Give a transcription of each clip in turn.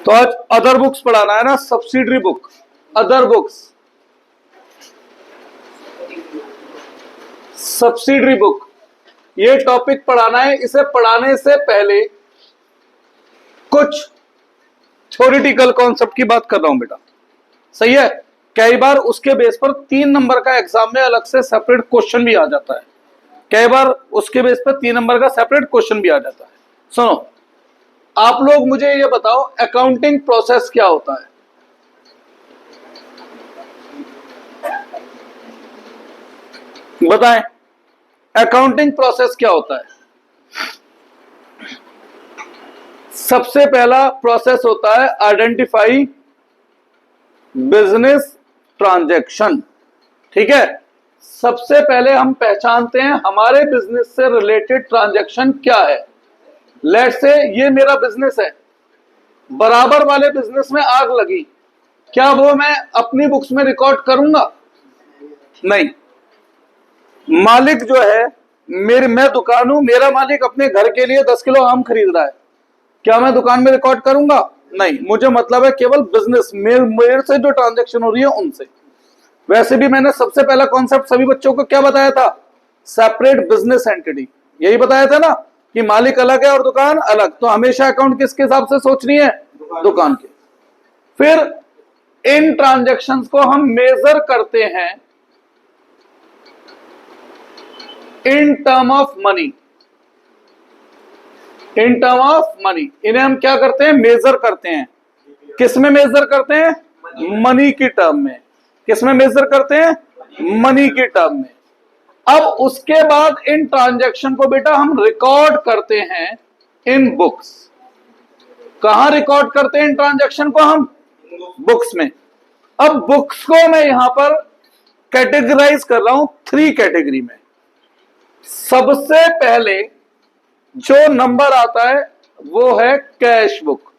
तो आज other books पढ़ाना है ना, subsidiary book, other books, subsidiary book, ये टॉपिक पढ़ाना है। इसे पढ़ाने से पहले कुछ थ्योरेटिकल कॉन्सेप्ट की बात कर रहा हूं बेटा, सही है। कई बार उसके बेस पर 3 नंबर का एग्जाम में अलग से सेपरेट क्वेश्चन भी आ जाता है, कई बार उसके बेस पर 3 नंबर का सेपरेट क्वेश्चन भी आ जाता है। सुनो, आप लोग मुझे ये बताओ अकाउंटिंग प्रोसेस क्या होता है? बताएं, अकाउंटिंग प्रोसेस क्या होता है? सबसे पहला प्रोसेस होता है आइडेंटिफाई बिजनेस ट्रांजैक्शन, ठीक है। सबसे पहले हम पहचानते हैं हमारे बिजनेस से रिलेटेड ट्रांजैक्शन क्या है। लेट्स से ये मेरा बिजनेस है, बराबर वाले बिजनेस में आग लगी, क्या वो मैं अपनी बुक्स में रिकॉर्ड करूंगा? नहीं। मालिक जो है, मैं दुकान हूं, मेरा मालिक अपने घर के लिए 10 किलो आम खरीद रहा है, क्या मैं दुकान में रिकॉर्ड करूंगा? नहीं। मुझे मतलब है केवल बिजनेस, मेरे से जो ट्रांजैक्शन हो रही है उनसे। वैसे भी मैंने सबसे पहला कॉन्सेप्ट सभी बच्चों को क्या बताया था? सेपरेट बिजनेस एंटिटी, यही बताया था ना कि मालिक अलग है और दुकान अलग। तो हमेशा अकाउंट किसके हिसाब से सोचनी है? दुकान के। फिर इन ट्रांजैक्शंस को हम मेजर करते हैं in term of money, in term of money. इन्हें हम क्या करते हैं? मेजर करते हैं। किस में मेजर करते हैं? मनी की टर्म में। किस में मेजर करते हैं? मनी की टर्म में। अब उसके बाद इन ट्रांजैक्शन को बेटा हम रिकॉर्ड करते हैं इन बुक्स। कहां रिकॉर्ड करते हैं इन ट्रांजैक्शन को? हम बुक्स में। अब बुक्स को मैं यहां पर कैटेगराइज कर रहा हूं 3 कैटेगरी में। सबसे पहले जो नंबर आता है वो है कैश बुक।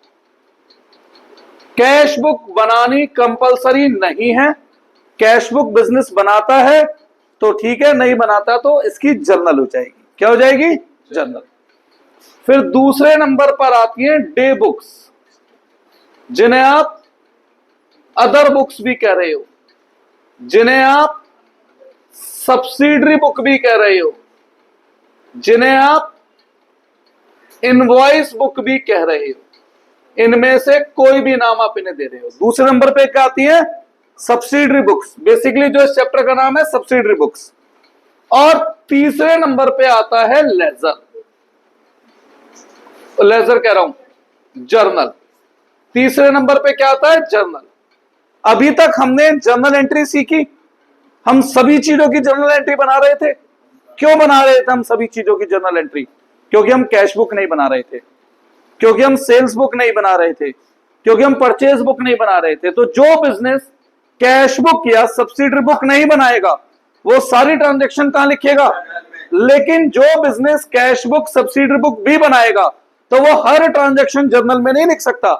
कैश बुक बनानी कंपलसरी नहीं है, कैश बुक बिजनेस बनाता है तो ठीक है, नहीं बनाता तो इसकी जर्नल हो जाएगी। क्या हो जाएगी? जर्नल। फिर दूसरे नंबर पर आती है डे बुक्स, जिन्हें आप अदर बुक्स भी कह रहे हो, जिन्हें आप सब्सिडरी बुक भी कह रहे हो, जिन्हें आप इनवॉइस बुक भी कह रहे हो। इनमें से कोई भी नाम आप इन्हें दे रहे हो। दूसरे नंबर पे क्या आती है? Subsidiary books. बेसिकली जो इस चैप्टर का नाम है सब्सिडरी बुक्स। और तीसरे नंबर पे आता है लेजर, लेजर कह रहा हूं, जर्नल। तीसरे नंबर पे क्या आता है? जर्नल। अभी तक हमने जर्नल एंट्री सीखी, हम सभी चीजों की जर्नल एंट्री बना रहे थे। क्यों बना रहे थे हम सभी चीजों की जर्नल एंट्री? क्योंकि हम कैश बुक नहीं बना रहे थे, क्योंकि हम सेल्स बुक नहीं बना रहे थे, क्योंकि हम परचेज बुक नहीं बना रहे थे। तो जो बिजनेस कैश बुक या सब्सिडरी बुक नहीं बनाएगा वो सारी ट्रांजैक्शन कहां लिखेगा? लेकिन जो business cash book subsidiary book भी बनाएगा तो वो हर ट्रांजैक्शन जर्नल में नहीं लिख सकता।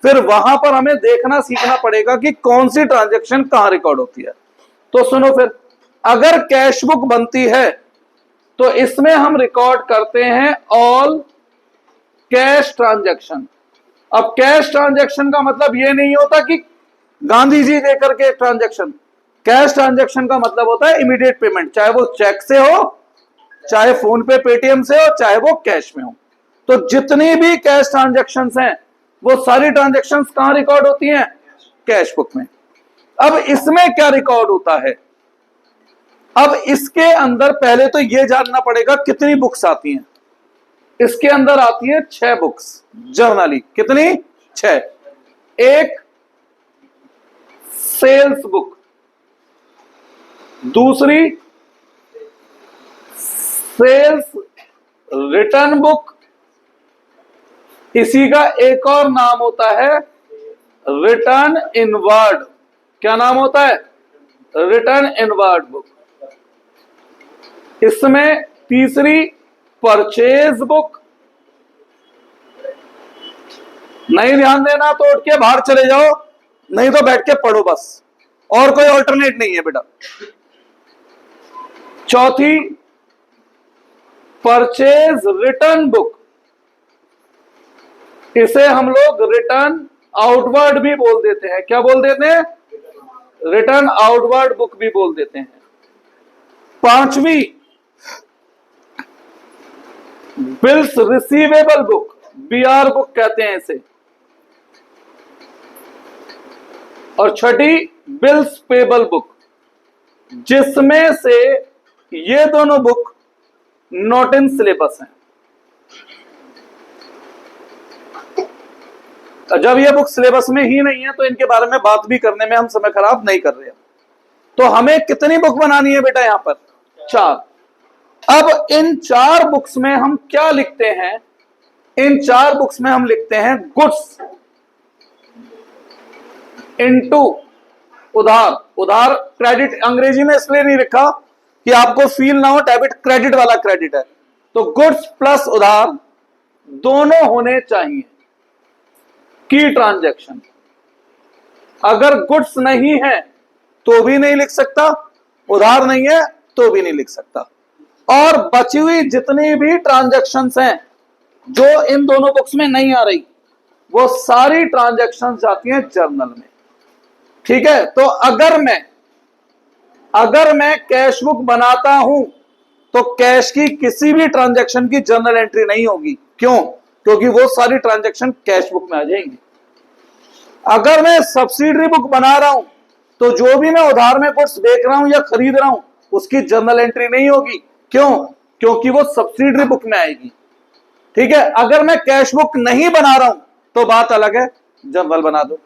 फिर वहां पर हमें देखना सीखना पड़ेगा कि कौन सी ट्रांजैक्शन कहां रिकॉर्ड होती है। तो सुनो, फिर अगर कैश बुक बनती है तो इसमें हम रिकॉर्ड करते हैं ऑल कैश ट्रांजैक्शन। अब कैश ट्रांजैक्शन का मतलब यह नहीं होता कि गांधी जी देकर के ट्रांजैक्शन। कैश ट्रांजैक्शन का मतलब होता है इमीडिएट पेमेंट, चाहे वो चेक से हो, चाहे फोन पे पेटीएम से हो, चाहे वो कैश में हो। तो जितनी भी कैश ट्रांजैक्शंस हैं वो सारी ट्रांजैक्शंस कहां रिकॉर्ड होती हैं? कैश बुक में। अब इसमें क्या रिकॉर्ड होता है? अब इसके अंदर पहले तो यह जानना पड़ेगा कितनी बुक्स आती हैं। इसके अंदर आती है 6 बुक्स जर्नली। कितनी? 6। एक सेल्स बुक, दूसरी सेल्स रिटर्न बुक, इसी का एक और नाम होता है रिटर्न इनवर्ड। क्या नाम होता है? Return inward book. इसमें तीसरी परचेज बुक। नहीं ध्यान देना तो उठ के बाहर चले जाओ, नहीं तो बैठ के पढ़ो बस, और कोई ऑल्टरनेट नहीं है बेटा। चौथी परचेज रिटर्न बुक, इसे हम लोग रिटर्न आउटवर्ड भी बोल देते हैं। क्या बोल देते हैं? रिटर्न आउटवर्ड बुक भी बोल देते हैं। पांचवी, bills receivable book, BR book कहते हैं इसे। और छठी, बिल्स पेबल बुक, जिसमें से ये दोनों बुक नॉट इन सिलेबस हैं। जब ये बुक सिलेबस में ही नहीं है तो इनके बारे में बात भी करने में हम समय खराब नहीं कर रहे। तो हमें कितनी बुक बनानी है बेटा? यहां पर 4। अब इन 4 बुक्स में हम क्या लिखते हैं? इन 4 बुक्स में हम लिखते हैं गुड्स इनटू उधार। उधार क्रेडिट अंग्रेजी में इसलिए नहीं लिखा कि आपको फील ना हो डेबिट क्रेडिट वाला क्रेडिट है। तो गुड्स प्लस उधार दोनों होने चाहिए की ट्रांजैक्शन। अगर गुड्स नहीं है तो भी नहीं लिख सकता, उधार नहीं है तो भी नहीं लिख सकता। और बची हुई जितनी भी ट्रांजैक्शंस हैं जो इन दोनों बुक्स में नहीं आ रही, वो सारी ट्रांजैक्शंस जाती हैं जर्नल में। ठीक है? तो अगर मैं कैश बुक बनाता हूं तो कैश की किसी भी ट्रांजैक्शन की जर्नल एंट्री नहीं होगी। क्यों? क्योंकि वो सारी ट्रांजैक्शन कैश बुक में आ जाएंगी। अगर मैं सब्सिडरी बुक बना रहा हूं तो जो भी मैं उधार में गुड्स बेच रहा हूं या खरीद रहा हूं उसकी जर्नल एंट्री नहीं होगी। क्यों? क्योंकि वो सब्सिडरी बुक में आएगी। ठीक है? अगर मैं कैश बुक नहीं बना रहा हूं तो बात अलग है, जर्नल बना दो।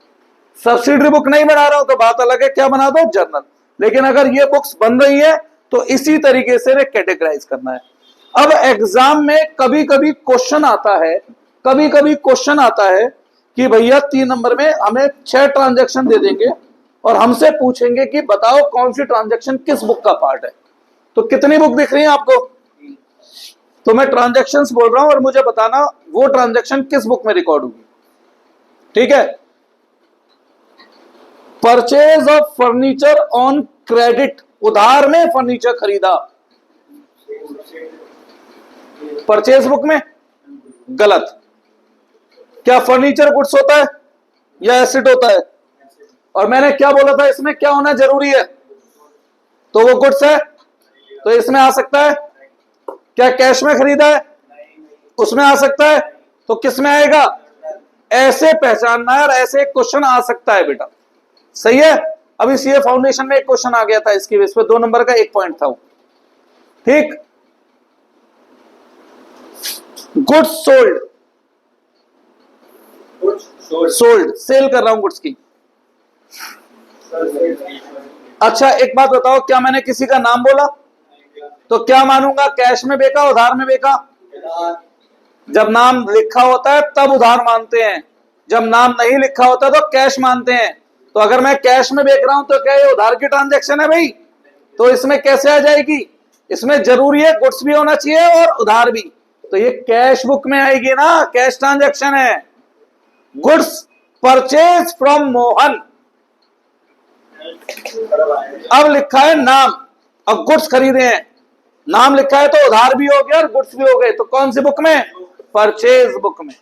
सब्सिडरी बुक नहीं बना रहा हूं तो बात अलग है, क्या बना दो? जर्नल। लेकिन अगर ये बुक्स बन रही है तो इसी तरीके से कैटेगराइज करना है। अब एग्जाम में कभी कभी क्वेश्चन आता है कि भैया 3 नंबर में हमें 6 ट्रांजैक्शन दे देंगे और हमसे पूछेंगे कि बताओ कौन सी ट्रांजैक्शन किस बुक का पार्ट है। तो कितनी बुक दिख रही है आपको? तो मैं ट्रांजैक्शंस बोल रहा हूं और मुझे बताना वो ट्रांजैक्शन किस बुक में रिकॉर्ड होगी। ठीक है? Purchase of furniture on credit, उधार में फर्नीचर खरीदा, परचेज बुक में? गलत। क्या फर्नीचर गुड्स होता है या एसेट होता है? और मैंने क्या बोला था इसमें क्या होना जरूरी है? तो वो गुड्स है तो इसमें आ सकता है। क्या कैश में खरीदा है? उसमें आ सकता है। तो किस में आएगा? ऐसे पहचानना है और ऐसे क्वेश्चन आ सकता है बेटा। सही है? अभी सीए फाउंडेशन में एक क्वेश्चन आ गया था इसकी बेस पे, 2 नंबर का 1 पॉइंट था वो। ठीक? गुड्स सोल्ड, सेल कर रहा हूं गुड्स की। अच्छा एक बात बताओ, क्या मैंने किसी का नाम बोला? तो क्या मानूंगा? कैश में बेचा, उधार में बेचा? जब नाम लिखा होता है तब उधार मानते हैं, जब नाम नहीं लिखा होता तो कैश मानते हैं। तो अगर मैं कैश में बेच रहा हूं तो क्या ये उधार की ट्रांजैक्शन है भाई? तो इसमें कैसे आ जाएगी? इसमें जरूरी है गुड्स भी होना चाहिए और उधार भी। तो ये कैश बुक में आएगी ना, कैश ट्रांजैक्शन है। गुड्स परचेज फ्रॉम मोहन, अब लिखा है नाम, अब गुड्स खरीदे हैं, नाम लिखा है तो उधार भी हो गया और गुड्स भी हो गए। तो कौन सी बुक में? परचेज बुक में।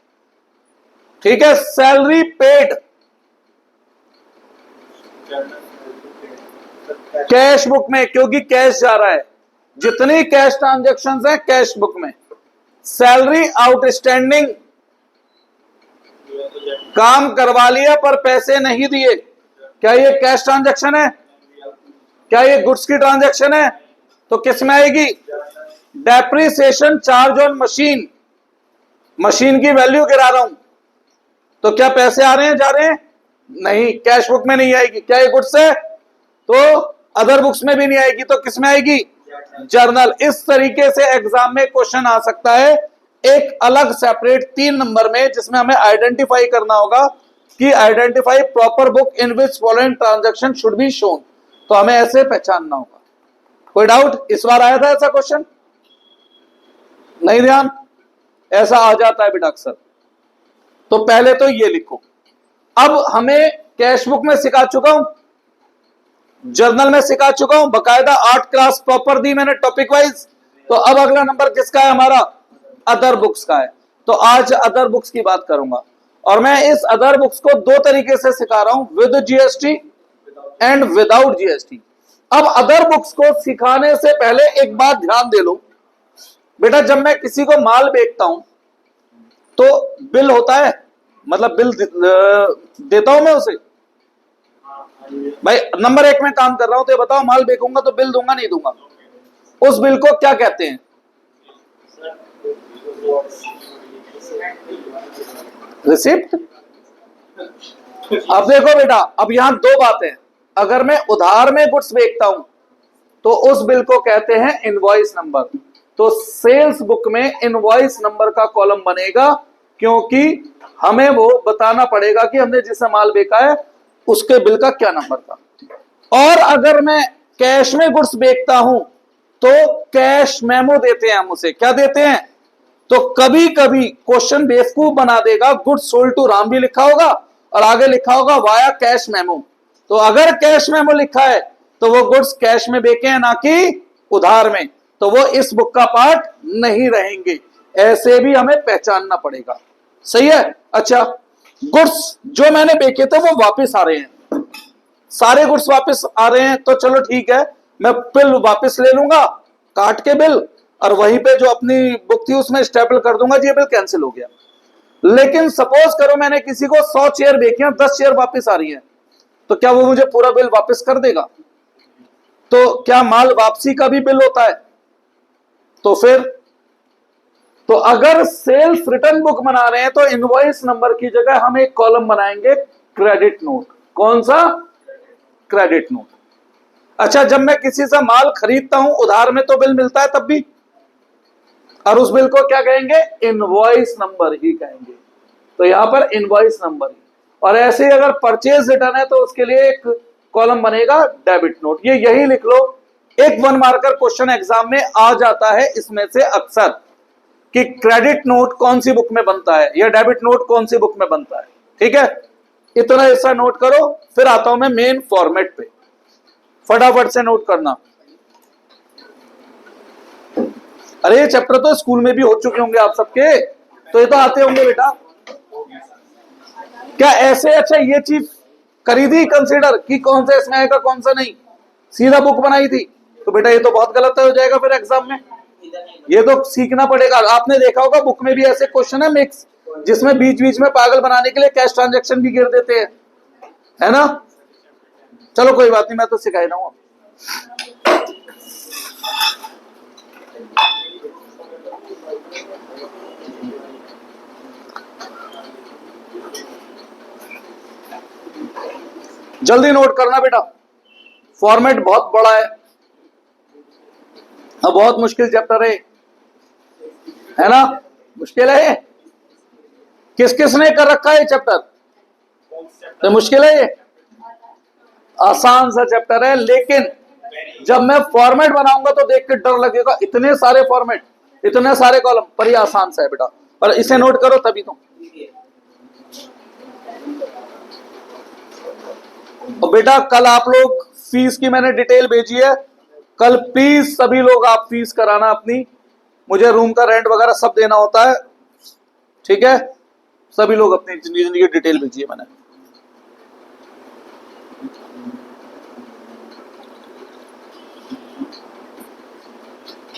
ठीक है? सैलरी पेड, कैश बुक में, क्योंकि कैश जा रहा है। जितनी कैश ट्रांजैक्शंस है कैश बुक में। सैलरी आउटस्टैंडिंग, काम करवा लिया पर पैसे नहीं दिए, क्या ये कैश ट्रांजैक्शन है? क्या ये गुड्स की ट्रांजैक्शन है? तो किस में आएगी? Depreciation charge on machine, machine की वैल्यू गिरा रहा हूं तो क्या पैसे आ रहे हैं, जा रहे हैं? नहीं, कैश बुक में नहीं आएगी। क्या ये गुड्स है? तो अदर बुक्स में भी नहीं आएगी। तो किस में आएगी? जर्नल। इस तरीके से एग्जाम में क्वेश्चन आ सकता है एक अलग सेपरेट 3 नंबर में, जिसमें हमें आइडेंटिफाई करना होगा कि identify proper book in which following transaction should be shown. तो हमें ऐसे पहचानना होगा। कोई डाउट? इस बार आया था ऐसा क्वेश्चन? नहीं ध्यान? ऐसा आ जाता है बेटा अक्सर। तो पहले तो ये लिखो। अब हमें कैश बुक में सिखा चुका हूं, जर्नल में सिखा चुका हूं, बकायदा 8 क्लास प्रॉपर दी मैंने टॉपिक वाइज। तो अब अगला नंबर किसका है हमारा? अदर बुक्स का है। तो आज अदर बुक्स की बात करूंगा। और मैं इस अदर बुक्स को दो तरीके से सिखा रहा हूं, with GST and without GST. अब अदर बुक्स को सिखाने से पहले एक बात ध्यान दे लो बेटा, जब मैं किसी को माल बेचता हूं तो बिल होता है, मतलब बिल देता हूं मैं उसे। भाई नंबर एक में काम कर रहा हूं तो ये बताओ, माल बेचूंगा तो बिल दूंगा नहीं दूंगा? उस बिल को क्या कहते हैं? रिसिप्ट। अब देखो बेटा, अब यहां दो बातें, अगर मैं उधार में गुड्स बेचता हूं तो उस बिल को कहते हैं इनवॉइस नंबर। तो सेल्स बुक में इनवॉइस नंबर का कॉलम बनेगा, क्योंकि हमें वो बताना पड़ेगा कि हमने जिसे माल बेचा है उसके बिल का क्या नंबर था। और अगर मैं कैश में गुड्स बेचता हूं तो कैश मेमो देते हैं हम उसे, क्या देते हैं? तो कभी कभी क्वेश्चन बेवकूफ बना देगा, गुड्स सोल्ड टू राम भी लिखा होगा और आगे लिखा होगा वाया कैश मेमो। तो अगर कैश मेमो लिखा है तो वो गुड्स कैश में बेचे हैं, ना कि उधार में, तो वो इस बुक का पार्ट नहीं रहेंगे। ऐसे भी हमें पहचानना पड़ेगा, सही है? अच्छा, गुड्स जो मैंने बेचे थे वो वापस आ रहे हैं, सारे गुड्स वापस आ रहे हैं, तो चलो ठीक है, मैं बिल वापस ले लूंगा, काट के बिल, और वहीं पे जो अपनी बुक थी उसमें स्टेपल कर दूंगा, ये बिल कैंसिल हो गया। लेकिन सपोज करो मैंने किसी को 100 चेयर बेचे हैं, 10 चेयर वापस आ रही हैं, तो क्या वो मुझे पूरा बिल वापस कर देगा? तो क्या माल वापसी का भी बिल होता है? तो फिर तो अगर सेल्स रिटर्न बुक बना रहे हैं तो इनवॉइस नंबर की जगह हम एक कॉलम बनाएंगे क्रेडिट नोट। कौन सा? Credit note. अच्छा, जब मैं किसी से माल खरीदता हूं उधार में तो बिल मिलता है तब भी, और उस बिल को क्या कहेंगे? इनवॉइस नंबर ही कहेंगे। तो यहां पर इनवॉइस नंबर ही। और ऐसे ही अगर परचेज रिटर्न है तो उसके लिए एक कॉलम बनेगा डेबिट नोट। ये यही लिख लो, एक 1 मार्कर क्वेश्चन एग्जाम में आ जाता है इसमें से अक्सर, कि क्रेडिट नोट कौन सी बुक में बनता है या डेबिट नोट कौन सी बुक में बनता है। ठीक है, इतना हिस्सा नोट करो, फिर आता हूं मैं मेन फॉर्मेट पे, फटाफट से नोट करना। अरे ये चैप्टर तो स्कूल में भी हो चुके होंगे आप सबके, तो ये तो आते होंगे बेटा। क्या ऐसे अच्छा ये चीज करी थी कंसीडर कि कौन सा इसमें आएगा कौन सा नहीं, सीधा बुक बनाई थी? तो बेटा ये तो बहुत गलत हो जाएगा फिर एग्जाम में, ये तो सीखना पड़ेगा। आपने देखा होगा बुक में भी ऐसे क्वेश्चन है मिक्स, जिसमें बीच बीच में पागल बनाने के लिए कैश ट्रांजैक्शन भी गिर देते हैं, है ना? चलो कोई बात नहीं, मैं तो सिखा रहा हूं। जल्दी नोट करना बेटा, फॉर्मेट बहुत बड़ा है, अब बहुत मुश्किल चैप्टर है ना? मुश्किल है। किस किसने कर रखा है ये चैप्टर? तो मुश्किल है ये? आसान सा चैप्टर है, लेकिन जब मैं फॉर्मेट बनाऊंगा तो देख के डर लगेगा, इतने सारे फॉर्मेट, इतने सारे कॉलम, पर ये आसान सा है बेटा, पर इसे नोट करो तभी तो। और बेटा कल आप लोग फीस की मैंने डिटेल भेजी है, कल प्लीज सभी लोग आप फीस कराना अपनी, मुझे रूम का रेंट वगैरह सब देना होता है, ठीक है? सभी लोग अपनी जिंदगी की डिटेल भेजिए मैंने।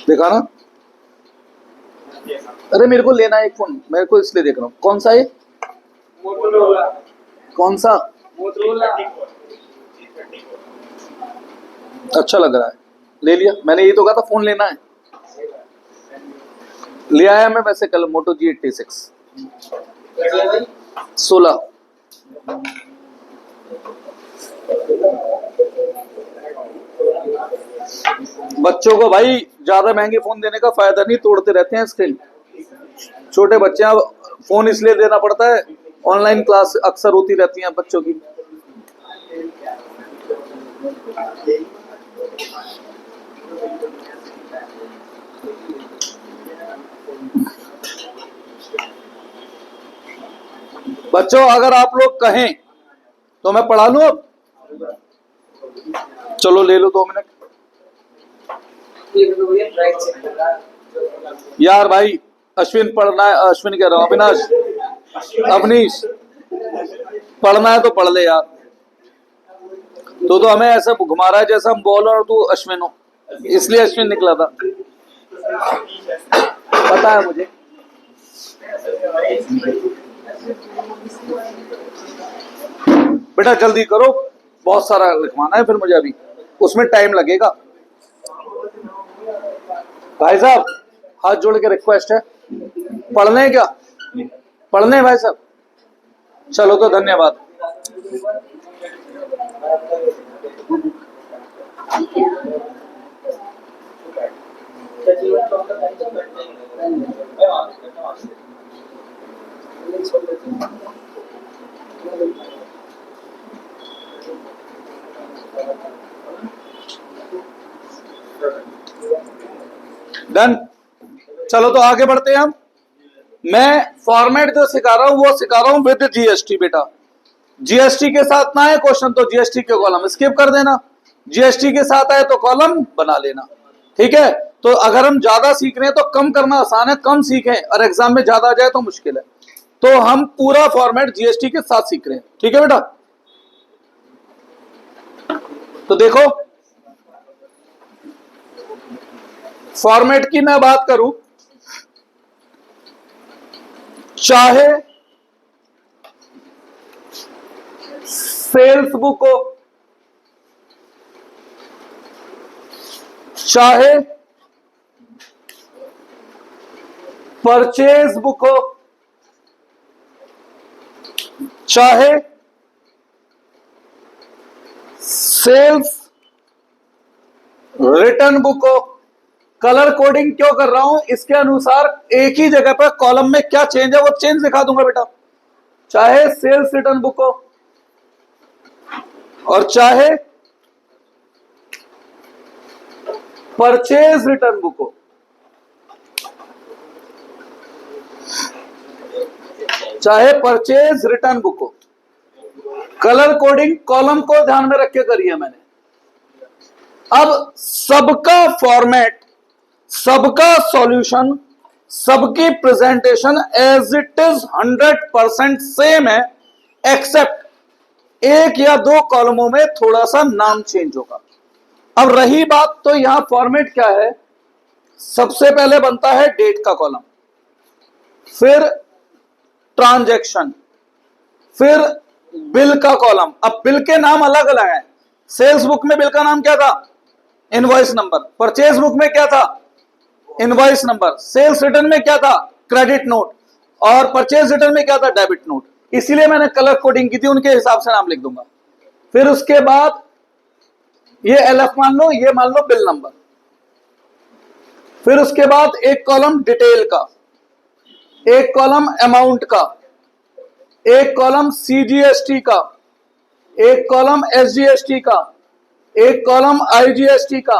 देखा ना? अरे मेरे को लेना है एक फोन, मेरे को इसलिए देख रहा हूँ। कौन सा है? मोटोरोला। कौन सा? मोटोरोला। अच्छा लग रहा है, ले लिया मैंने। ये तो कहा था फोन लेना है, ले आया मैं वैसे कल मोटो G86 16। बच्चों को भाई ज्यादा महंगे फोन देने का फायदा नहीं, तोड़ते रहते हैं स्क्रीन। छोटे बच्चे फोन इसलिए देना पड़ता है, ऑनलाइन क्लास अक्सर होती रहती हैं बच्चों की। बच्चों अगर आप लोग कहें तो मैं पढ़ा लूं अब? चलो ले लो 2 मिनट। यार भाई अश्विन पढ़ना है, अश्विन कह रहा हूं, अविनाश अवनीश, पढ़ना है तो पढ़ ले यार। तो हमें ऐसा घुमा रहा है जैसा हम बॉलर और तू अश्विन हो, इसलिए अश्विन निकला था, पता है मुझे। बेटा जल्दी करो, बहुत सारा लिखवाना है फिर मुझे, अभी उसमें टाइम लगेगा। भाई साहब हाथ जोड़ के रिक्वेस्ट है, पढ़ लें क्या? पढ़ लें भाई साहब? चलो तो धन्यवाद। डन। चलो तो आगे बढ़ते हैं हम। मैं फॉर्मेट जो सिखा रहा हूं वो सिखा रहा हूं विद जीएसटी। बेटा जीएसटी के साथ ना है क्वेश्चन तो जीएसटी के कॉलम स्किप कर देना, जीएसटी के साथ आए तो कॉलम बना लेना, ठीक है। तो अगर हम ज्यादा सीख रहे हैं तो कम करना आसान है, कम सीखें और एग्जाम में ज्यादा आ जाए तो मुश्किल है। तो हम पूरा फॉर्मेट जीएसटी के साथ सीख रहे हैं, ठीक है बेटा। तो देखो फॉर्मेट की मैं बात करूं, चाहे सेल्स बुक हो, चाहे परचेज बुक हो, चाहे सेल्स रिटर्न बुक हो, कलर कोडिंग क्यों कर रहा हूं, इसके अनुसार एक ही जगह पर कॉलम में क्या चेंज है वो चेंज दिखा दूंगा बेटा। चाहे सेल्स रिटर्न बुक हो और चाहे परचेज रिटर्न बुक हो, चाहे परचेज रिटर्न बुक हो, कलर कोडिंग कॉलम को ध्यान में रख के करिए मैंने। अब सबका फॉर्मेट, सबका सॉल्यूशन, सबकी presentation as it is 100% same है, एक्सेप्ट एक या दो कॉलमों में थोड़ा सा नाम चेंज होगा। अब रही बात तो यहां फॉर्मेट क्या है, सबसे पहले बनता है डेट का कॉलम, फिर ट्रांजैक्शन, फिर बिल का कॉलम। अब बिल के नाम अलग अलग हैं। सेल्स बुक में बिल का नाम क्या था? Invoice number. परचेज बुक में क्या था? Invoice number. सेल्स रिटर्न में क्या था? Credit note. और परचेज रिटर्न में क्या था? Debit note. इसीलिए मैंने कलर कोडिंग की थी, उनके हिसाब से नाम लिख दूंगा। फिर उसके बाद ये एलएफ मान लो, ये मान लो बिल नंबर। फिर उसके बाद एक कॉलम डिटेल का, एक कॉलम अमाउंट का, एक कॉलम सीजीएसटी का, एक कॉलम एसजीएसटी का, एक कॉलम आईजीएसटी का,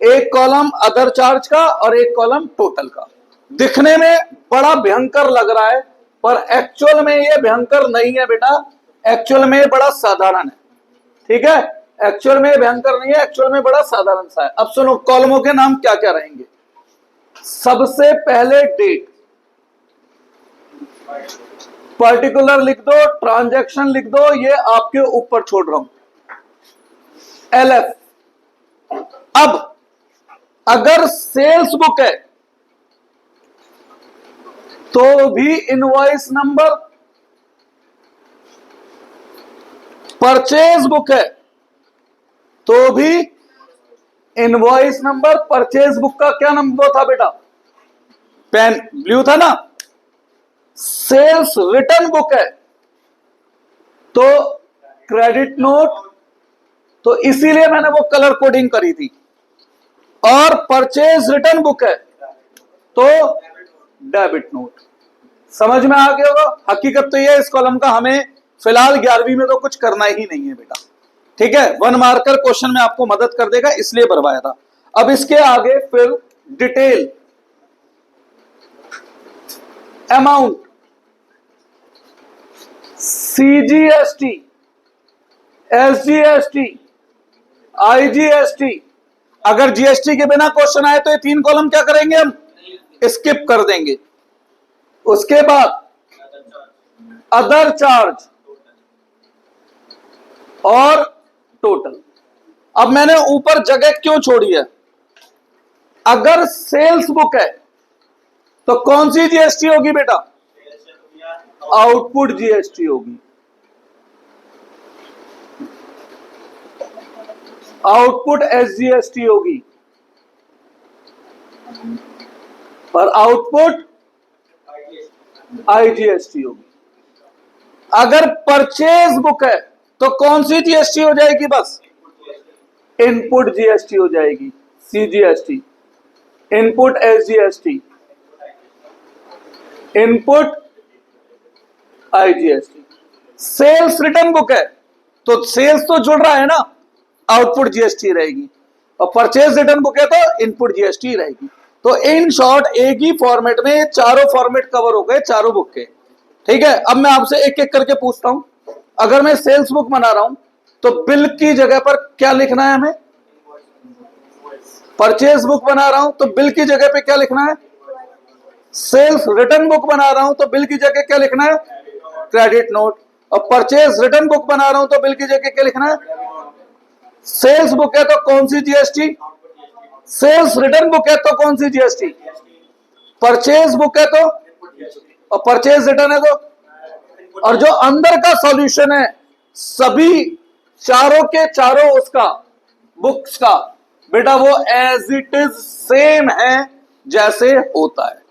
एक कॉलम अदर चार्ज का और एक कॉलम टोटल का। दिखने में बड़ा भयंकर लग रहा है पर एक्चुअल में ये भयंकर नहीं है बेटा, एक्चुअल में बड़ा साधारण है, ठीक है। एक्चुअल में भयंकर नहीं है, एक्चुअल में बड़ा साधारण सा है। अब सुनो कॉलमों के नाम क्या क्या रहेंगे। सबसे पहले डेट, पर्टिकुलर लिख दो, ट्रांजैक्शन लिख दो, ये आपके ऊपर छोड़ रहा हूं। एलएफ। अब अगर सेल्स बुक है तो भी इनवॉइस नंबर, परचेज बुक है तो भी इनवॉइस नंबर। परचेज बुक का क्या नंबर था बेटा? पेन ब्लू था ना। सेल्स रिटर्न बुक है तो क्रेडिट नोट, तो इसीलिए मैंने वो कलर कोडिंग करी थी। और परचेज रिटर्न बुक है तो डेबिट नोट। समझ में आ गया होगा। हकीकत तो ये इस कॉलम का हमें फिलहाल 11वीं में तो कुछ करना ही नहीं है बेटा, ठीक है। वन मार्कर क्वेश्चन में आपको मदद कर देगा इसलिए भरवाया था। अब इसके आगे फिर detail, amount, CGST, SGST, IGST. अगर जीएसटी के बिना क्वेश्चन आए तो ये 3 कॉलम क्या करेंगे हम? स्किप कर देंगे। उसके बाद अदर चार्ज और टोटल। अब मैंने ऊपर जगह क्यों छोड़ी है? अगर सेल्स बुक है तो कौन सी जीएसटी होगी बेटा? आउटपुट जीएसटी होगी। आउटपुट एसजीएसटी होगी, पर आउटपुट आईजीएसटी होगी। अगर परचेज बुक है तो कौन सी जीएसटी हो जाएगी? बस इनपुट जीएसटी हो जाएगी, CGST, input SGST, input IGST. Sales return book है तो सेल्स तो जुड़ रहा है ना, आउटपुट जीएसटी रहेगी, और परचेज रिटर्न बुक है तो इनपुट जीएसटी रहेगी। तो इन शॉर्ट एक ही फॉर्मेट में चारों फॉर्मेट कवर हो गए, चारों बुक के। ठीक है, अब मैं आपसे एक एक करके पूछता हूं। अगर मैं सेल्स बुक बना रहा हूं तो बिल की जगह पर क्या लिखना है हमें? परचेज बुक बना रहा हूं तो बिल की जगह पे क्या लिखना है? सेल्स रिटर्न बुक बना रहा हूं तो बिल की जगह क्या लिखना है? Credit note. और परचेज रिटर्न बुक बना रहा हूं तो बिल की जगह क्या लिखना है? सेल्स बुक है तो कौन सी जीएसटी? सेल्स रिटर्न बुक है तो कौन सी जीएसटी? परचेज बुक है तो, और परचेज रिटर्न है तो, और जो अंदर का सॉल्यूशन है सभी चारों के चारों उसका बुक्स का बेटा वो एज इट इज सेम है जैसे होता है।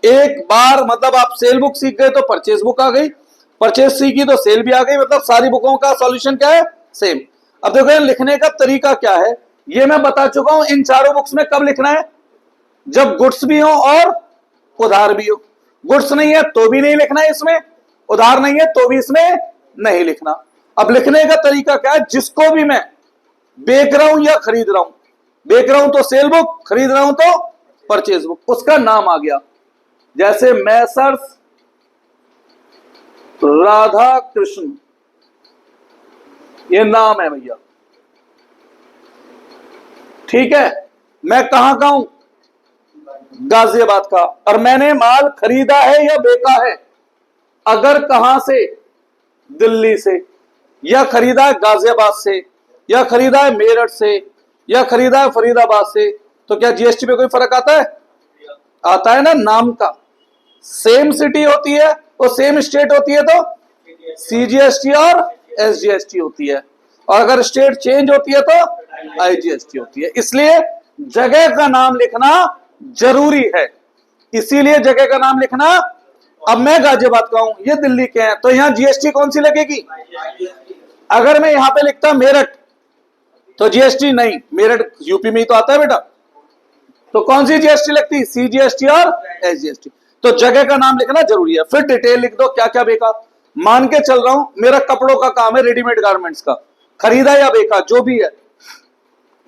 एक बार मतलब आप सेल बुक सीख गए तो परचेज बुक आ गई, परचेज सीखी तो सेल भी आ गई, मतलब सारी बुकों का सॉल्यूशन क्या है? सेम। अब देखो लिखने का तरीका क्या है, ये मैं बता चुका हूं। इन चारों बुक्स में कब लिखना है? जब गुड्स भी हो और उधार भी हो। गुड्स नहीं है तो भी नहीं लिखना है इसमें, उधार नहीं है तो भी इसमें नहीं लिखना। अब लिखने का तरीका क्या है? जिसको भी मैं बेच रहा हूं या खरीद रहा हूं, बेच रहा हूं तो सेल बुक, खरीद रहा हूं तो परचेज बुक, उसका नाम आ गया। जैसे मैसर्स राधा कृष्ण, ये नाम है भैया। ठीक है, मैं कहां का हूं? गाजियाबाद का, और मैंने माल खरीदा है या बेचा है? अगर कहां से? दिल्ली से, या खरीदा है गाजियाबाद से, या खरीदा है मेरठ से, या खरीदा है फरीदाबाद से, तो क्या जीएसटी पे कोई फर्क आता है? आता है ना, नाम का। सेम सिटी होती है और सेम स्टेट होती है तो सीजीएसटी और एसजीएसटी होती है, और अगर स्टेट चेंज होती है तो आईजीएसटी होती है। इसलिए जगह का नाम लिखना जरूरी है, इसीलिए जगह का नाम लिखना। अब मैं गाजियाबाद का हूं, ये दिल्ली के हैं, तो यहां जीएसटी कौन सी लगेगी? अगर मैं यहां पे लिखता मेरठ तो जीएसटी नहीं, मेरठ यूपी में ही तो आता है बेटा, तो कौन सी जीएसटी लगती? सीजीएसटी और एसजीएसटी। तो जगह का नाम लिखना जरूरी है। फिर डिटेल लिख दो क्या क्या बेचा। मान के चल रहा हूं मेरा कपड़ों का काम है, रेडीमेड गारमेंट्स का, खरीदा या बेचा जो भी है,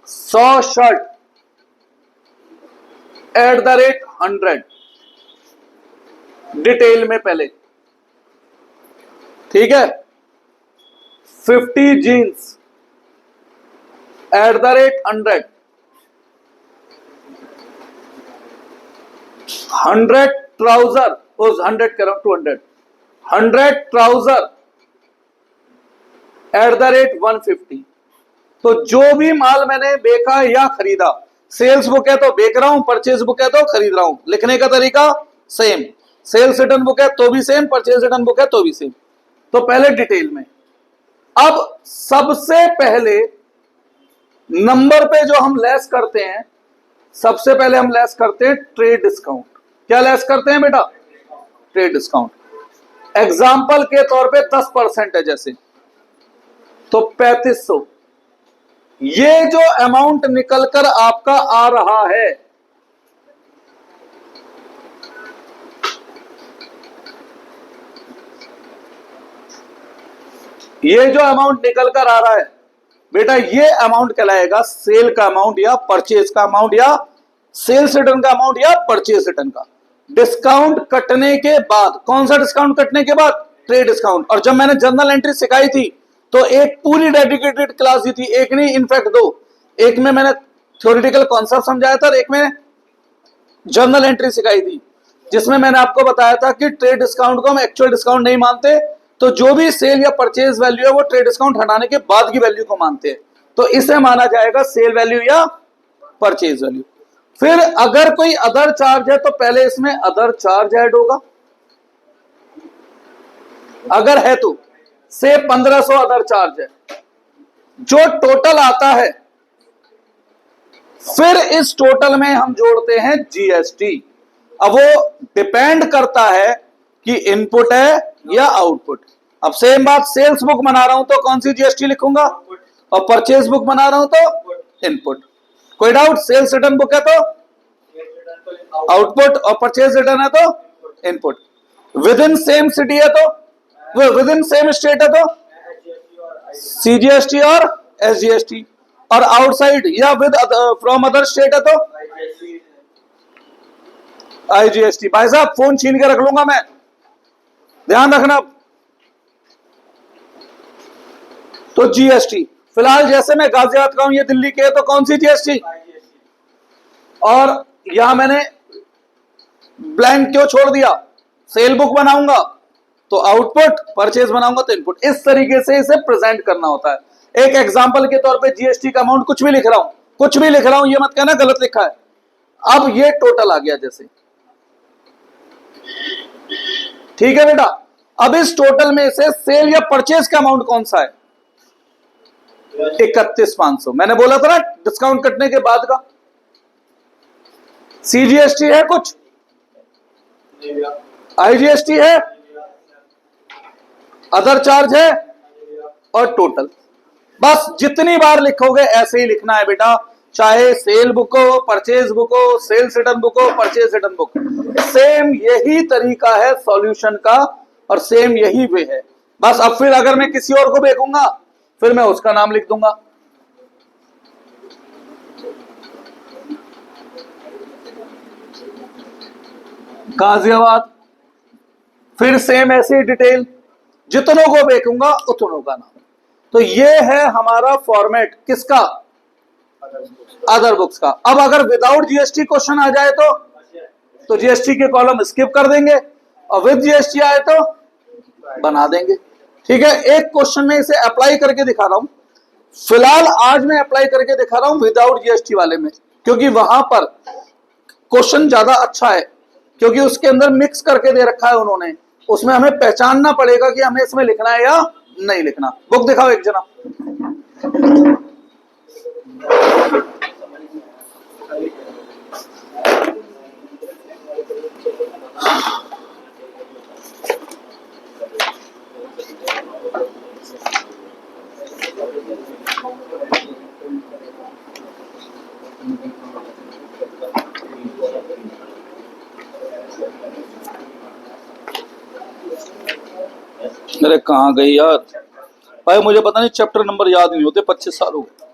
100 शर्ट @100 डिटेल में पहले। ठीक है, 50 जीन्स @100, 100 ट्राउजर, 100 कह रहा हूं 200, 100 ट्राउजर @150। तो जो भी माल मैंने बेचा या खरीदा, सेल्स बुक है तो बेच रहा हूं, परचेज बुक है तो खरीद रहा हूं, लिखने का तरीका सेम। सेल्स रिटर्न बुक है तो भी सेम, परचेज रिटर्न बुक है तो भी सेम। तो पहले डिटेल में। अब सबसे पहले नंबर पे जो हम लेस करते हैं, सबसे पहले हम लेस करते हैं ट्रेड डिस्काउंट। क्या लेस करते हैं बेटा? Trade discount. एग्जाम्पल के तौर पे 10% है जैसे, तो 3500। ये जो अमाउंट निकलकर आपका आ रहा है, ये जो अमाउंट निकलकर आ रहा है बेटा, ये अमाउंट कहलाएगा सेल का अमाउंट या परचेज का अमाउंट या सेल्स रिटर्न का अमाउंट या परचेज रिटर्न का। डिस्काउंट कटने के बाद, कौन सा डिस्काउंट कटने के बाद? Trade discount. और जब मैंने जर्नल एंट्री सिखाई थी तो एक पूरी डेडिकेटेड क्लास दी थी, एक नहीं इनफैक्ट दो। एक में मैंने थ्योरेटिकल कॉन्सेप्ट समझाया था और एक में जर्नल एंट्री सिखाई थी। जिसमें मैंने आपको बताया था कि ट्रेड डिस्काउंट को हम एक्चुअल डिस्काउंट नहीं मानते, तो जो भी सेल या परचेज वैल्यू है वो ट्रेड डिस्काउंट हटाने के बाद की वैल्यू को मानते हैं, तो इसे माना जाएगा सेल वैल्यू या परचेज वैल्यू। फिर अगर कोई अदर चार्ज है तो पहले इसमें अदर चार्ज ऐड होगा, अगर है तो से 1500 अदर चार्ज है, जो टोटल आता है फिर इस टोटल में हम जोड़ते हैं जीएसटी। अब वो डिपेंड करता है कि इनपुट है या आउटपुट। अब सेम बात, सेल्स बुक बना रहा हूं तो कौन सी जीएसटी लिखूंगा, और परचेज बुक बना रहा हूं तो इनपुट। कोई डाउट? सेल्स रिटर्न बुक है तो आउटपुट और परचेज रिटर्न है तो input. With in same city है तो, विद इन सेम स्टेट है तो सीजीएसटी और एसजीएसटी, और आउटसाइड या विद फ्रॉम अदर स्टेट है तो आईजीएसटी। भाई साहब फोन छीन के रख लूंगा मैं, ध्यान रखना। तो जीएसटी फिलहाल जैसे मैं गाजियाबाद का हूं, ये दिल्ली के है, तो कौन सी जीएसटी, और यहां मैंने ब्लैंक क्यों छोड़ दिया, सेल बुक बनाऊंगा तो आउटपुट, परचेज बनाऊंगा तो इनपुट। इस तरीके से इसे प्रेजेंट करना होता है। एक एग्जांपल के तौर पे जीएसटी का अमाउंट कुछ भी लिख रहा हूं, कुछ भी लिख रहा हूं, ये मत कहना गलत लिखा है। अब ये टोटल आ गया जैसे, ठीक है बेटा। अब इस टोटल में से सेल या परचेज का अमाउंट कौन सा है, 31,500। मैंने बोला था ना डिस्काउंट कटने के बाद का। सीजीएसटी है कुछ, आईजीएसटी है, अदर चार्ज है और टोटल। बस जितनी बार लिखोगे ऐसे ही लिखना है बेटा, चाहे सेल बुक हो, परचेज बुक हो, सेल्स रिटर्न बुक हो, परचेज रिटर्न बुक, सेम यही तरीका है सॉल्यूशन का और सेम यही वे है। बस अब फिर अगर मैं किसी और को देखूंगा फिर मैं उसका नाम लिख दूंगा। गाजियाबाद, फिर सेम ऐसी डिटेल, जितनों को देखूंगा उतनों का नाम। तो ये है हमारा फॉर्मेट किसका, अदर बुक्स का। अब अगर विदाउट जीएसटी क्वेश्चन आ जाए तो जीएसटी के कॉलम स्किप कर देंगे, और विद जीएसटी आए तो बना देंगे। ठीक है, एक क्वेश्चन में इसे अप्लाई करके दिखा रहा हूं। फिलहाल आज मैं अप्लाई करके दिखा रहा हूं विदाउट जीएसटी वाले में, क्योंकि वहां पर क्वेश्चन ज्यादा अच्छा है, क्योंकि उसके अंदर मिक्स करके दे रखा है उन्होंने। उसमें हमें पहचानना पड़ेगा कि हमें इसमें लिखना है या नहीं लिखना। बुक दिखाओ एक जना। अरे कहाँ गई यार भाई, मुझे पता नहीं, चैप्टर नंबर याद नहीं होते, 25 साल हो गए।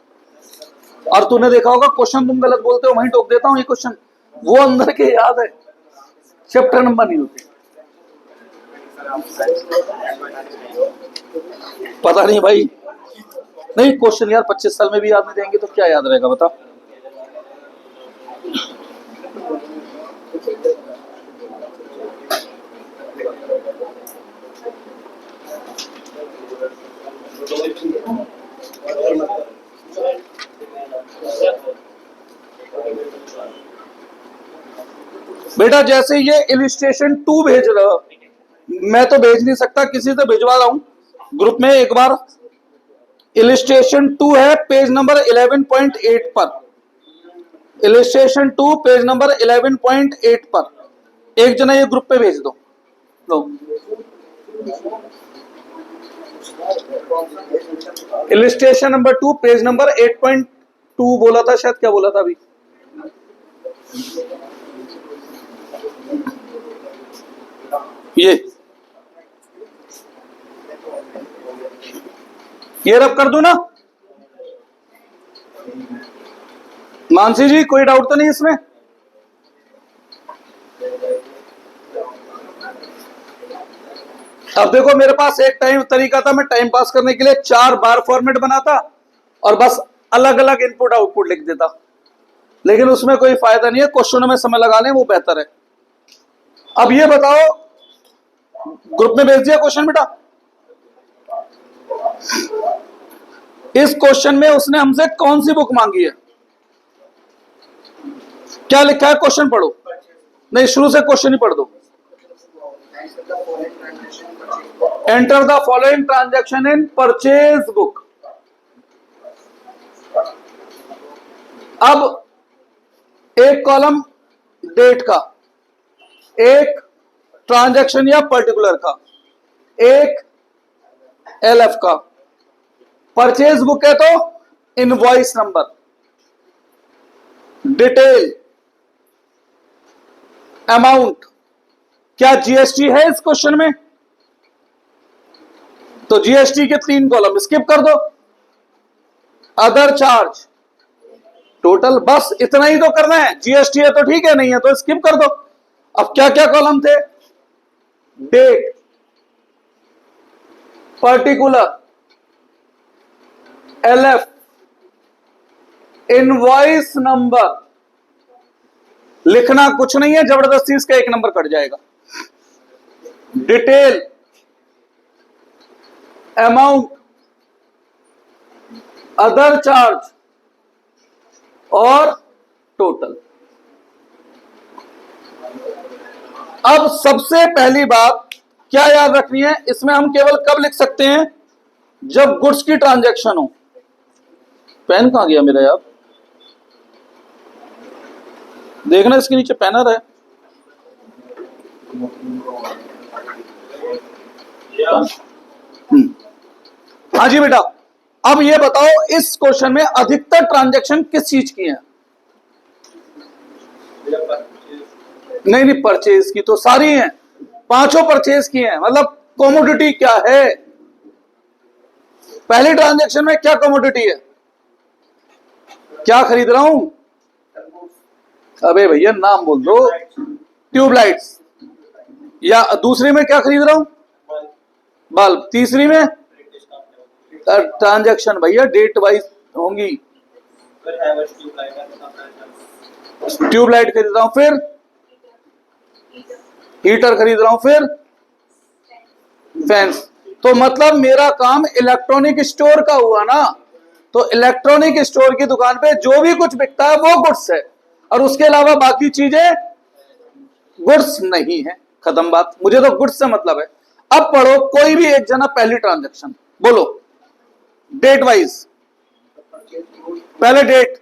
और तूने देखा होगा क्वेश्चन तुम गलत बोलते हो वहीं टोक देता हूँ, ये क्वेश्चन वो अंदर के याद है, चैप्टर नंबर नहीं होते। पता नहीं भाई, नहीं क्वेश्चन यार 25 साल में भी याद नहीं रहेंगे तो क्या याद रहेगा बता। बेटा जैसे ये इलिस्ट्रेशन 2 भेज रहा, मैं तो भेज नहीं सकता, किसी से भिजवा रहा हूं ग्रुप में एक बार। इलिस्ट्रेशन 2 है पेज नंबर 11.8 पर, इलिस्ट्रेशन 2 पेज नंबर 11.8 पर। एक जना ये ग्रुप पे भेज दो। लो इलिस्ट्रेशन नंबर 2 पेज नंबर 8.2 बोला था शायद, क्या बोला था अभी, ये रब कर दू ना। मानसी जी कोई डाउट तो नहीं इसमें? अब देखो मेरे पास एक तरीका था, मैं टाइम पास करने के लिए 4 बार फॉर्मेट बनाता और बस अलग अलग इनपुट आउटपुट लिख देता, लेकिन उसमें कोई फायदा नहीं है। क्वेश्चनों में समय लगा लें वो बेहतर है। अब ये बताओ, ग्रुप में भेज दिया क्वेश्चन बेटा। इस क्वेश्चन में उसने हमसे कौन सी बुक मांगी है? क्या लिखा है? क्वेश्चन पढ़ो। नहीं, शुरू से क्वेश्चन ही पढ़ दो। Enter the following transaction in purchase book. अब एक कॉलम डेट का, एक ट्रांजैक्शन या पर्टिकुलर का, एक एलएफ का। परचेज बुक है तो इनवॉइस नंबर, डिटेल, अमाउंट। क्या जीएसटी है इस क्वेश्चन में? तो जीएसटी के 3 कॉलम स्किप कर दो। अदर चार्ज, टोटल, बस इतना ही तो करना है। जीएसटी है तो ठीक है, नहीं है तो स्किप कर दो। अब क्या क्या कॉलम थे? Date, particular, LF, invoice number. लिखना कुछ नहीं है, जबरदस्ती इसका 1 नंबर कट जाएगा। डिटेल, अमाउंट, अदर चार्ज और टोटल। अब सबसे पहली बात क्या याद रखनी है, इसमें हम केवल कब लिख सकते हैं? जब गुड्स की ट्रांजैक्शन हो। पेन कहां गया मेरा यार? देखना इसके नीचे पैनर है। हाँ जी बेटा, अब ये बताओ इस क्वेश्चन में अधिकतर ट्रांजैक्शन किस चीज की है? नहीं नहीं, परचेज की तो सारी हैं, 5 परचेज की हैं। मतलब कमोडिटी क्या है? पहली ट्रांजैक्शन में क्या कमोडिटी है? क्या खरीद रहा हूं? अबे भैया नाम बोल दो। ट्यूबलाइट्स। या दूसरी में क्या खरीद रहा हूं? बल्ब। तीसरी में ट्रांजैक्शन भैया डेट वाइज होंगी। ट्यूबलाइट खरीद रहा हूं, फिर हीटर खरीद रहा हूं, फिर फैंस। तो मतलब मेरा काम इलेक्ट्रॉनिक स्टोर का हुआ ना। तो इलेक्ट्रॉनिक स्टोर की दुकान पे जो भी कुछ बिकता है वो गुड्स है, और उसके अलावा बाकी चीजें गुड्स नहीं है। खत्म बात। मुझे तो गुड्स से मतलब है। अब पढ़ो कोई भी एक जना पहली ट्रांजैक्शन बोलो डेट वाइज। पहले डेट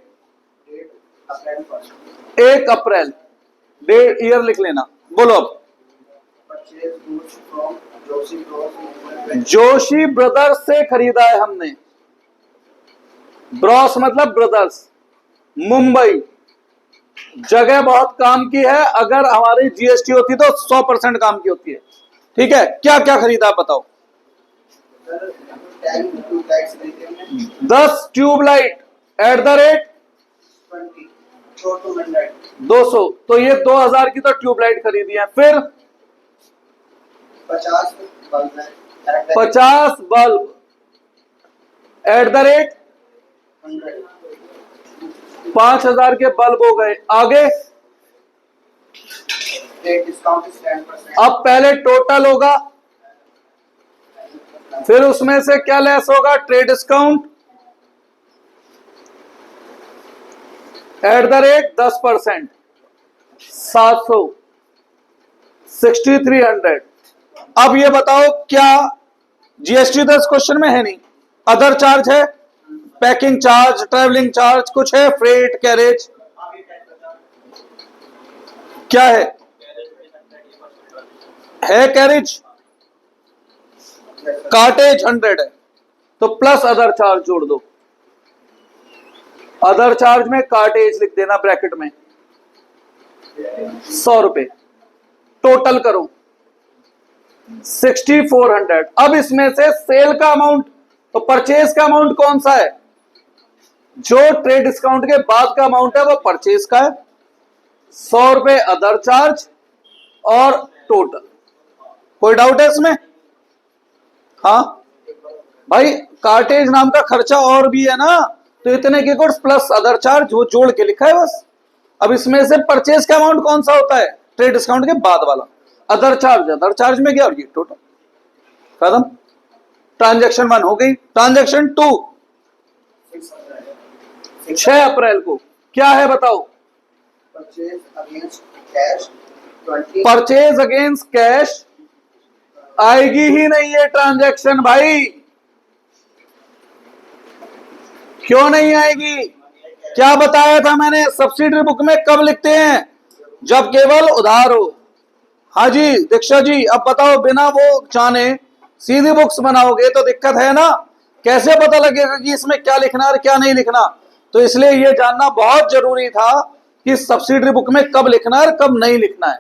1 अप्रैल, डेट ईयर लिख लेना। बोलो अब। जोशी ब्रदर्स से खरीदा है हमने। ब्रॉस मतलब ब्रदर्स। मुंबई, जगह बहुत काम की है। अगर हमारी जीएसटी होती तो 100% काम की होती है। ठीक है, क्या क्या खरीदा आप बताओ? 10 ट्यूबलाइट एट द रेट 200। तो ये 2000 की तो ट्यूबलाइट खरीदी है। फिर 50 बल्ब एट द रेट 5000 के बल्ब हो गए। आगे अब पहले टोटल होगा, फिर उसमें से क्या लेस होगा? Trade discount at the rate 10%। 700, 6300। अब ये बताओ क्या जीएसटी तो इस क्वेश्चन में है नहीं। अदर चार्ज है, पैकिंग चार्ज, ट्रैवलिंग चार्ज कुछ है, फ्रेट, कैरेज। क्या है? कैरेज, कार्टेज 100 है, तो प्लस अदर चार्ज जोड़ दो। अदर चार्ज में कार्टेज लिख देना ब्रैकेट में। 100 रुपए। टोटल करो 6400। अब इसमें से सेल का अमाउंट, तो परचेज का अमाउंट कौन सा है? जो ट्रेड डिस्काउंट के बाद का अमाउंट है वो परचेज का है। 100 रुपए अदर चार्ज और टोटल। कोई डाउट है इसमें? हाँ भाई, कार्टेज नाम का खर्चा और भी है ना, तो इतने के गुड्स प्लस अदर चार्ज वो जोड़ के लिखा है बस। अब इसमें से परचेज का अमाउंट कौन सा होता है? ट्रेड डिस्काउंट के बाद वाला। अदर चार्ज में गया और ये टोटल खत्म। ट्रांजैक्शन 1 हो गई। ट्रांजैक्शन 2 6 अप्रैल को क्या है बताओ? परचेज अगेंस्ट कैश आएगी ही नहीं ये ट्रांजैक्शन भाई। क्यों नहीं आएगी? क्या बताया था मैंने? सब्सिडरी बुक में कब लिखते हैं? जब केवल उधार हो। हाँ जी दीक्षा जी, अब बताओ, बिना वो जाने सीधी बुक्स बनाओगे तो दिक्कत है ना। कैसे पता लगेगा कि इसमें क्या लिखना है और क्या नहीं लिखना? तो इसलिए ये जानना बहुत जरूरी था कि सब्सिडरी बुक में कब लिखना है और कब नहीं लिखना है।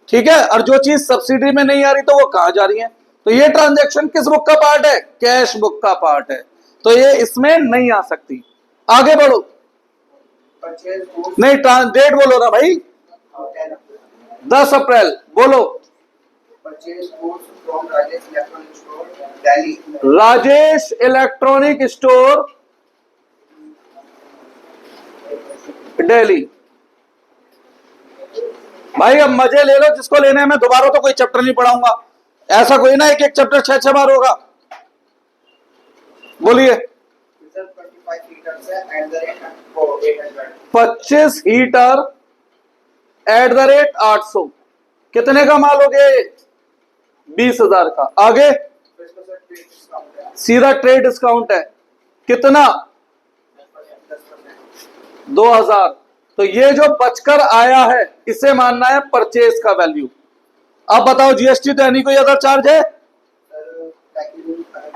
ठीक है, और जो चीज सब्सिडरी में नहीं आ रही तो वो कहां जा रही है? तो ये ट्रांजैक्शन किस बुक का पार्ट है? कैश बुक का पार्ट है, तो ये इसमें नहीं आ सकती। आगे बढ़ो। नहीं, डेट बोलो ना भाई। 10 अप्रैल बोलो। Rajesh electronic store Delhi. भाई अब मजे ले लो जिसको लेने में, दोबारा तो कोई चैप्टर नहीं पढ़ाऊंगा। ऐसा कोई ना एक एक चैप्टर 6 बार होगा। बोलिए। 25 हीटर @800 कितने का माल हो गया? 20,000 का। आगे सीधा ट्रेड डिस्काउंट है कितना? 2,000। तो ये जो बचकर आया है इसे मानना है परचेज का वैल्यू। अब बताओ जीएसटी तो यानी कोई अदर चार्ज है?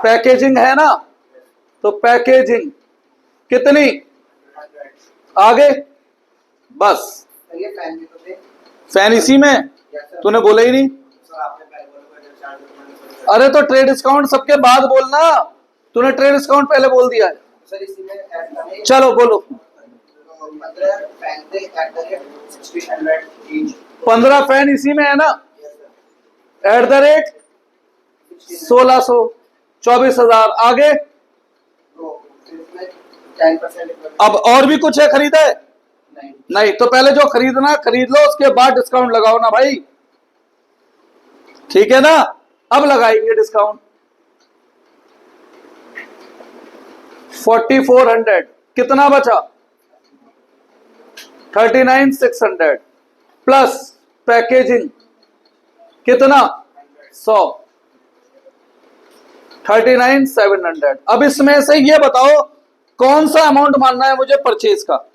पैकेजिंग है ना, तो पैकेजिंग कितनी? आगे बस। फैन इसी में तूने बोला ही नहीं। अरे तो ट्रेड डिस्काउंट सबके बाद बोलना, तूने ट्रेड डिस्काउंट पहले बोल दिया है। चलो बोलो। 15 फैन इसी में है ना, @1600 24,000। आगे अब और भी कुछ है खरीदा है? नहीं, तो पहले जो खरीदना खरीद लो, उसके बाद डिस्काउंट लगाओ ना भाई। ठीक है ना, अब लगाएंगे डिस्काउंट। 4400 कितना बचा? 39,600 प्लस पैकेजिंग कितना? 100 39,700। अब इसमें से ये बताओ कौन सा अमाउंट मानना है मुझे परचेज का?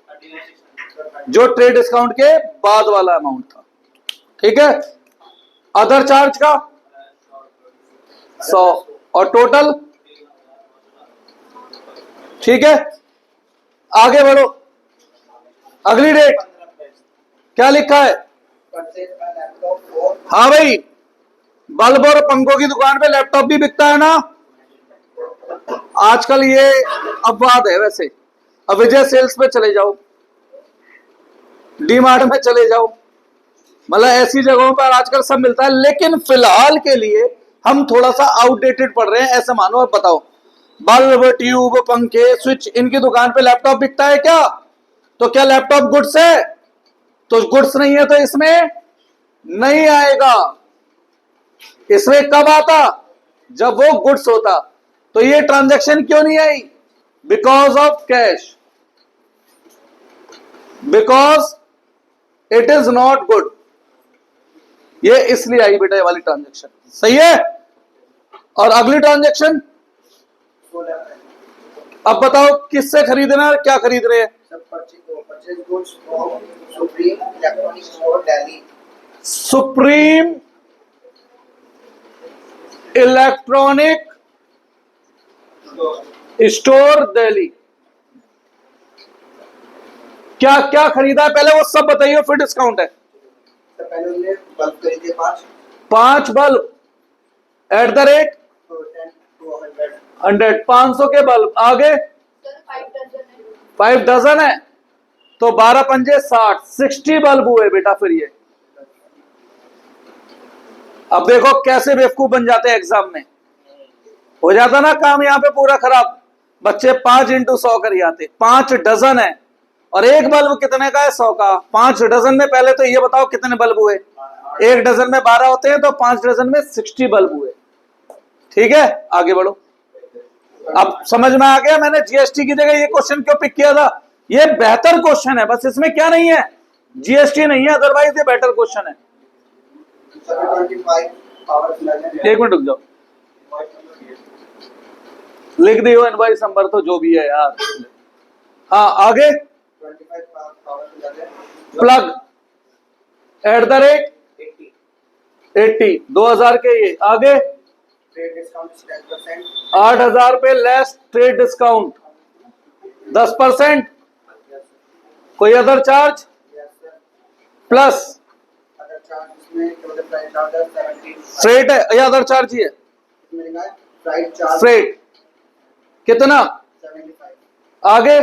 जो ट्रेड डिस्काउंट के बाद वाला अमाउंट था। ठीक है, अदर चार्ज का 100 और टोटल। ठीक है, आगे बढ़ो। अगली डेट क्या लिखा है? हाँ भाई, बल्ब और पंखों की दुकान पे लैपटॉप भी बिकता है ना आजकल। ये अपवाद है वैसे। अब विजय सेल्स पे चले जाओ, डी मार्ट में चले जाओ, मतलब ऐसी जगहों पर आजकल सब मिलता है। लेकिन फिलहाल के लिए हम थोड़ा सा आउटडेटेड पढ़ रहे हैं ऐसे मानो। और बताओ, बल्ब, ट्यूब, पंखे, स्विच, इनकी दुकान पे लैपटॉप बिकता है क्या? तो क्या लैपटॉप गुड्स है? तो गुड्स नहीं है तो इसमें नहीं आएगा। इसमें कब आता? जब वो गुड्स होता। तो ये ट्रांजैक्शन क्यों नहीं आई? Because of cash, because it is not good. ये इसलिए आई बेटा ये वाली ट्रांजैक्शन। सही है। और अगली ट्रांजैक्शन अब बताओ किससे खरीदना है, क्या खरीद रहे हैं? Supreme electronic store Delhi. क्या क्या खरीदा है पहले वो सब बताइए, फिर डिस्काउंट है। पहले बल्ब खरीदे 5 बल्ब @100 500 के बल्ब। आगे 5 डजन है तो 12 पंजे 60 बल्ब हुए बेटा। फिर ये अब देखो कैसे बेवकूफ बन जाते हैं एग्जाम में। हो जाता ना काम यहाँ पे पूरा खराब। बच्चे 5 × 100 कर आते। 5 डजन है और एक बल्ब कितने का है? 100 का। 5 डजन में पहले तो ये बताओ कितने बल्ब हुए? एक डजन में 12 होते हैं तो 5 डजन में 60 बल्ब हुए। ठीक है, आगे बढ़ो। अब समझ में आ गया मैंने जीएसटी की जगह ये क्वेश्चन क्यों पिक किया था। ये बेहतर क्वेश्चन है, बस इसमें क्या नहीं है, जीएसटी नहीं है, अदरवाइज ये बेटर क्वेश्चन है। 25 पावर प्लग है। एक मिनट रुक जाओ, लिख दियो इनवॉइस नंबर तो जो भी है यार। हाँ आगे, 25 पावर प्लग है। प्लग @ 80 2000 के ये। आगे, ट्रेड डिस्काउंट 10%। 8000 पे लेस ट्रेड डिस्काउंट 10%। कोई other charge yes sir. Plus other charge इसमें टोटल प्राइस ऑर्डर 17। फ्रेट है या अदर चार्ज ही है? इसमें लिखा है फ्राइट चार्ज फ्रेट कितना? 75। आगे,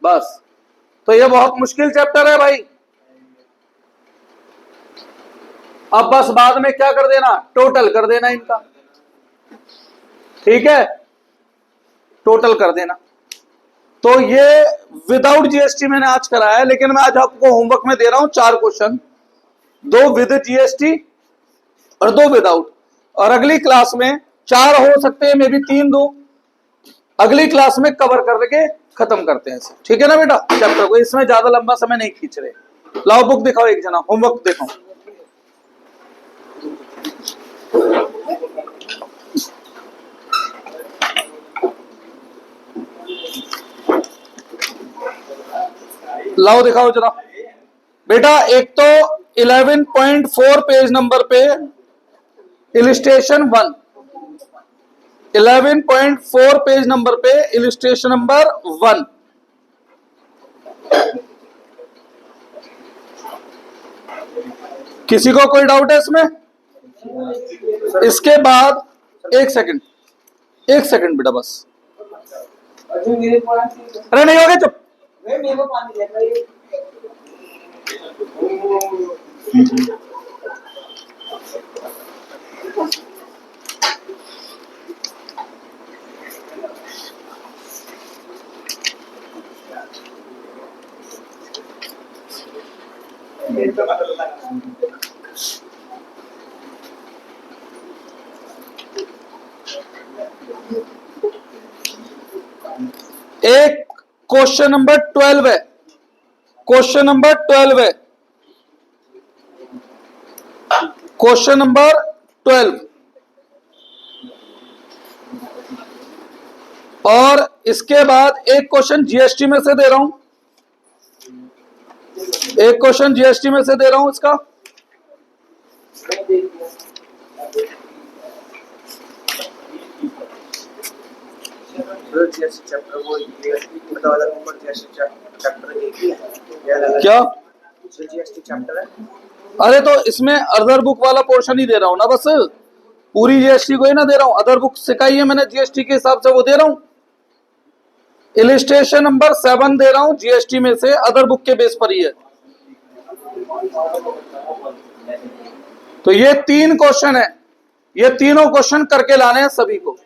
बस। तो ये बहुत मुश्किल चैप्टर है भाई। अब बस बाद में क्या कर देना, टोटल कर देना इनका। ठीक है, टोटल कर देना। तो ये विदाउट जीएसटी मैंने आज कराया है, लेकिन मैं आज आपको होमवर्क में दे रहा हूं 4 क्वेश्चन, 2 विद जीएसटी और 2 विदाउट। और अगली क्लास में 4 हो सकते हैं, मे बी 3 2 अगली क्लास में कवर करके खत्म करते हैं। ठीक है ना बेटा, चैप्टर को इसमें ज्यादा लंबा समय नहीं खींच रहे। लाओ बुक दिखाओ, एक जना होमवर्क दिखाओ। लाओ दिखाओ जरा बेटा। एक तो 11.4 पेज नंबर पे इलिस्ट्रेशन 1, 11.4 पेज नंबर पे इलिस्ट्रेशन नंबर 1। किसी को कोई डाउट है इसमें? इसके बाद एक सेकंड बेटा बस। अरे नहीं हो गया, चुप। एक क्वेश्चन नंबर 12 है, क्वेश्चन नंबर 12 है, क्वेश्चन नंबर 12। और इसके बाद एक क्वेश्चन जीएसटी में से दे रहा हूं, एक क्वेश्चन जीएसटी में से दे रहा हूं इसका। चैप्टर वो चैप्टर एक ही है क्या? जीएसटी चैप्टर है। अरे तो इसमें अदर बुक वाला पोर्शन ही दे रहा हूं ना, बस पूरी जीएसटी को ही ना दे रहा हूं। अदर बुक सिखाई है मैंने जीएसटी के हिसाब से, वो दे रहा हूं। इलिस्ट्रेशन नंबर 7 दे रहा हूं जीएसटी में से, अदर बुक के बेस पर ही है। तो ये 3 क्वेश्चन है, ये तीनों क्वेश्चन करके लाने हैं सभी को।